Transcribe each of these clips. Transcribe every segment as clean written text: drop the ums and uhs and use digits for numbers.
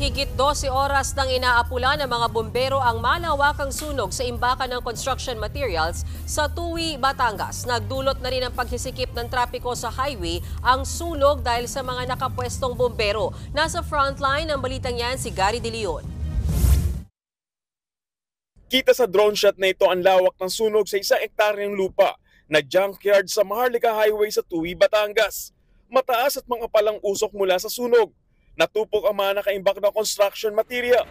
Higit 12 oras nang inaapula ng mga bumbero ang malawakang sunog sa imbakan ng construction materials sa Tuwi, Batangas. Nagdulot na rin ang paghisikip ng trapiko sa highway ang sunog dahil sa mga nakapwestong bumbero. Nasa frontline ng balitang yan si Gary De Leon. Kita sa drone shot na ito ang lawak ng sunog sa 1 hektaryang lupa na junkyard sa Maharlika Highway sa Tuwi, Batangas. Mataas at mga palang usok mula sa sunog. Natupok ang mga nakaimbak na construction material.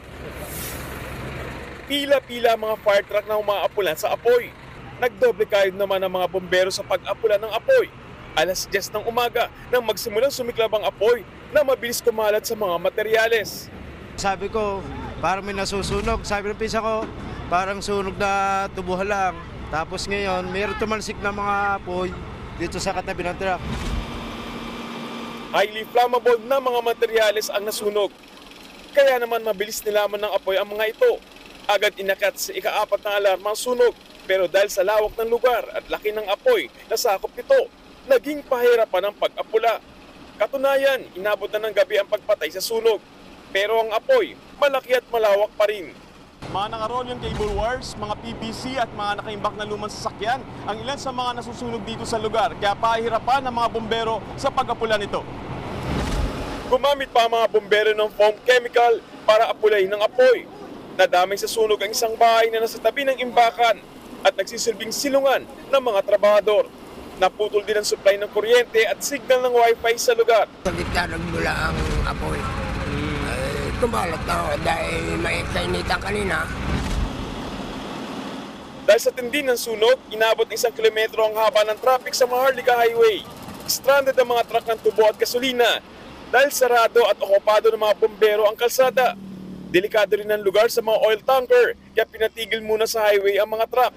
Pila-pila mga fire truck na umaapulan sa apoy. Nagdoble kayod naman ang mga bombero sa pag-apulan ng apoy. Alas 10 ng umaga nang magsimulang sumiklab ang apoy na mabilis kumalat sa mga materyales. Sabi ko, parang may nasusunog. Sabi ng pisa ko, parang sunog na tubuhan lang. Tapos ngayon, mayroon tumalsik na mga apoy dito sa katabi ng truck. Highly flammable na mga materyales ang nasunog. Kaya naman mabilis nilaman ng apoy ang mga ito. Agad inakat sa ika-4 na alarma ang sunog. Pero dahil sa lawak ng lugar at laki ng apoy na sakop nito, naging pahirapan ang pag-apula. Katunayan, inabot na ng gabi ang pagpatay sa sunog. Pero ang apoy, malaki at malawak pa rin. Mga nakaroon yung cable wires, mga PVC at mga nakaimbak na lumang sasakyan ang ilan sa mga nasusunog dito sa lugar. Kaya pahirapan ng mga bombero sa pag-apula nito. Gumamit pa ang mga bombero ng foam chemical para apulayin ng apoy. Nadamay sa sunog ang isang bahay na nasa tabi ng imbakan at nagsisilbing silungan ng mga trabahador. Naputol din ang supply ng kuryente at signal ng wifi sa lugar. Sa gitna nagmula ang apoy. Kumalat na ako dahil maikainitan kanina. Dahil sa tindi ng sunog, inabot ng 1 kilometro ang haba ng traffic sa Maharlika Highway. Stranded ang mga truck ng tubo at gasolina dahil sarado at okupado ng mga bombero ang kalsada. Delikado rin ang lugar sa mga oil tanker kaya pinatigil muna sa highway ang mga truck.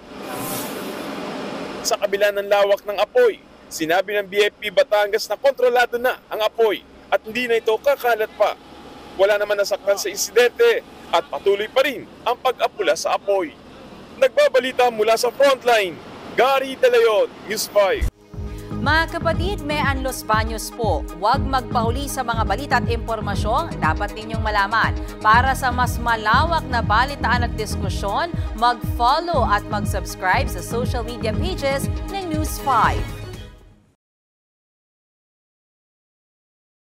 Sa kabila ng lawak ng apoy, sinabi ng BFP Batangas na kontrolado na ang apoy at hindi na ito kakalat pa. Wala naman nasaktan sa insidente at patuloy pa rin ang pag-apula sa apoy. Nagbabalita mula sa frontline, Gary De Leon, News 5. Mga kapatid, may Los Baños po. Huwag magpahuli sa mga balita at impormasyong dapat ninyong malaman. Para sa mas malawak na balitaan at diskusyon, mag-follow at mag-subscribe sa social media pages ng News 5.